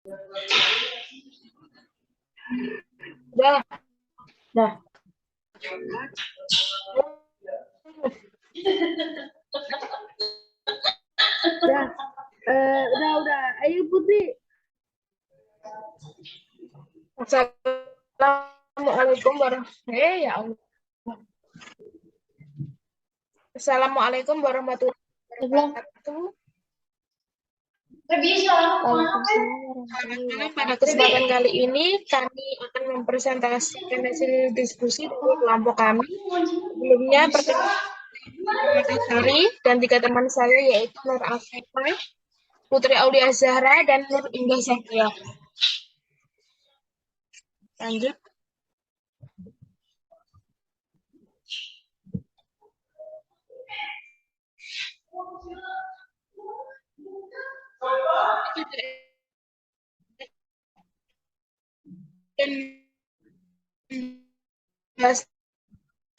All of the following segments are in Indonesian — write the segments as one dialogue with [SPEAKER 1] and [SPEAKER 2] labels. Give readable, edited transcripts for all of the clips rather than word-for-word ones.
[SPEAKER 1] Udah.
[SPEAKER 2] Dah.
[SPEAKER 1] Udah. Ayo Putri. Assalamualaikum warahmatullahi Assalamualaikum warahmatullahi wabarakatuh. Pada kesempatan kali ini kami akan mempresentasikan hasil diskusi dari kelompok kami. Sebelumnya perkenalkan dan 3 teman saya yaitu Nur Afifah, Putri Aulia Zahra, dan Nur Indah Zakia. Lanjut.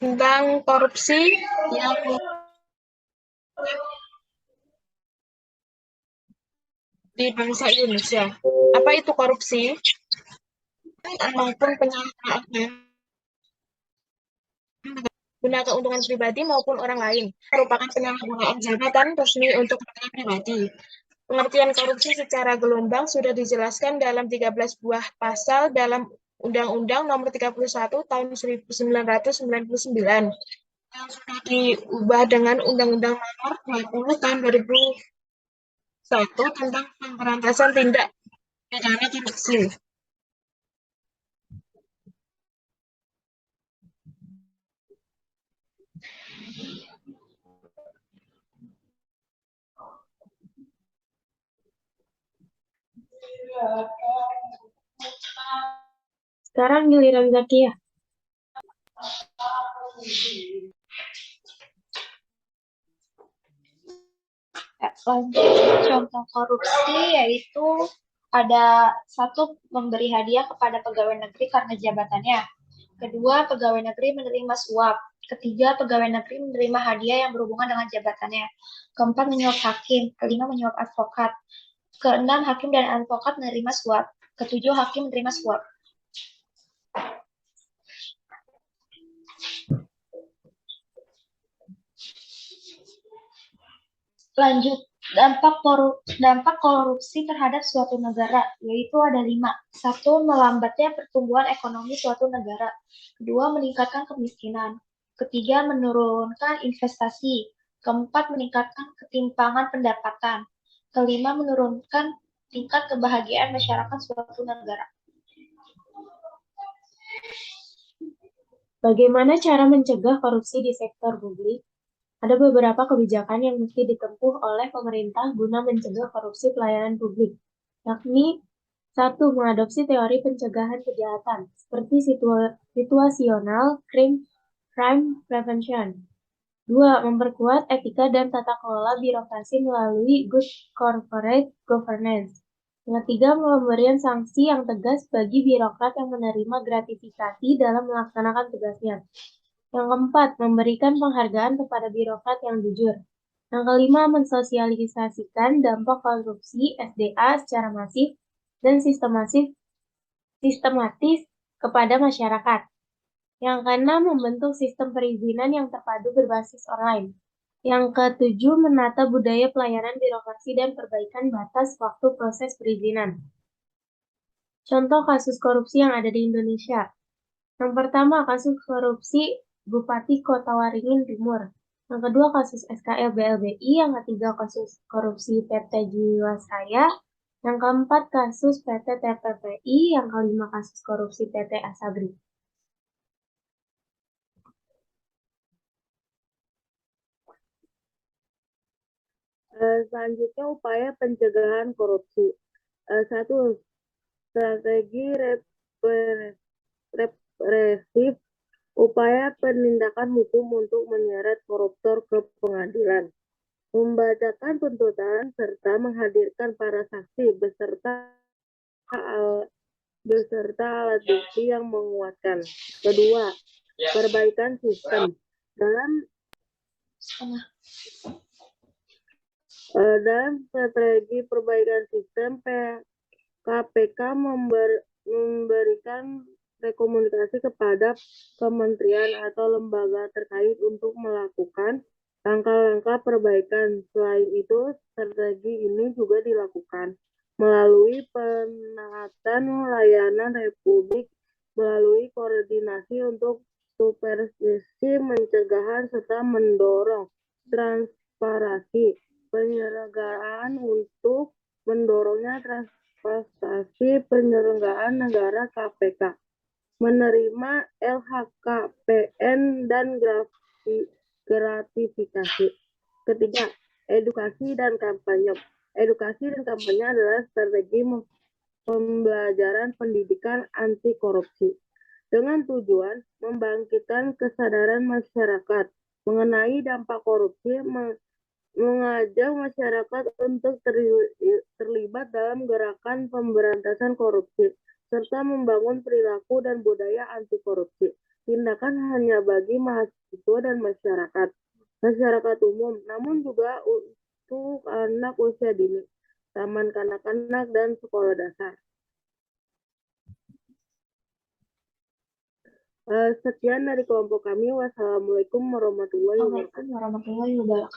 [SPEAKER 1] Tentang korupsi yang di bangsa Indonesia. Apa itu korupsi? Maupun penyalahgunaan guna keuntungan pribadi maupun orang lain, merupakan penyalahgunaan jabatan resmi untuk kepentingan pribadi. Pengertian korupsi secara gelombang sudah dijelaskan dalam 13 buah pasal dalam Undang-Undang Nomor 31 Tahun 1999 yang sudah diubah dengan Undang-Undang Nomor 20 Tahun 2001 tentang pemberantasan tindak pidana korupsi.
[SPEAKER 2] Sekarang giliran Zakia.
[SPEAKER 3] Contoh korupsi yaitu ada 1, memberi hadiah kepada pegawai negeri karena jabatannya. 2, pegawai negeri menerima suap. 3, pegawai negeri menerima hadiah yang berhubungan dengan jabatannya. 4, menyuap hakim. 5, menyuap advokat. 6, hakim dan advokat menerima suap. 7, hakim menerima suap. Lanjut, dampak korupsi terhadap suatu negara, yaitu ada 5. 1, melambatnya pertumbuhan ekonomi suatu negara. 2, meningkatkan kemiskinan. 3, menurunkan investasi. 4, meningkatkan ketimpangan pendapatan. 5, menurunkan tingkat kebahagiaan masyarakat suatu negara.
[SPEAKER 2] Bagaimana cara mencegah korupsi di sektor publik? Ada beberapa kebijakan yang mesti ditempuh oleh pemerintah guna mencegah korupsi pelayanan publik, yakni 1. Mengadopsi teori pencegahan kejahatan, seperti situational crime prevention. 2. Memperkuat etika dan tata kelola birokrasi melalui good corporate governance. Yang 3. Pemberian sanksi yang tegas bagi birokrat yang menerima gratifikasi dalam melaksanakan tugasnya. Yang 4, memberikan penghargaan kepada birokrat yang jujur. Yang 5, mensosialisasikan dampak korupsi SDA secara masif dan sistematis kepada masyarakat. Yang ke-6, membentuk sistem perizinan yang terpadu berbasis online. Yang ke-7, menata budaya pelayanan birokrasi dan perbaikan batas waktu proses perizinan. Contoh kasus korupsi yang ada di Indonesia. Yang pertama, kasus korupsi Bupati Kota Waringin Timur. Yang kedua, kasus SKL BLBI. Yang ketiga, kasus korupsi PT Jiwasraya. Yang keempat, kasus PT TPPI. Yang kelima, kasus korupsi PT Asabri.
[SPEAKER 1] Selanjutnya, upaya pencegahan korupsi. 1. Strategi represif, upaya penindakan hukum untuk menyeret koruptor ke pengadilan, membacakan tuntutan serta menghadirkan para saksi beserta alat bukti yang menguatkan. Kedua, perbaikan sistem. Dalam strategi perbaikan sistem
[SPEAKER 4] KPK memberikan rekomendasi kepada kementerian atau lembaga terkait untuk melakukan langkah-langkah perbaikan. Selain itu, strategi ini juga dilakukan melalui penaatan layanan Republik, melalui koordinasi untuk supervisi pencegahan serta mendorong transparansi penyelenggaraan untuk mendorongnya transparansi penyelenggaraan negara. KPK menerima LHKPN dan gratifikasi. Ketiga, edukasi dan kampanye. Edukasi dan kampanye adalah strategi pembelajaran pendidikan anti korupsi dengan tujuan membangkitkan kesadaran masyarakat mengenai dampak korupsi, mengajak masyarakat untuk terlibat dalam gerakan pemberantasan korupsi, serta membangun perilaku dan budaya anti korupsi. Tindakan hanya bagi mahasiswa dan masyarakat umum, namun juga untuk anak usia dini, taman kanak-kanak, dan sekolah dasar. Sekian dari kelompok kami. Wassalamualaikum warahmatullahi wabarakatuh.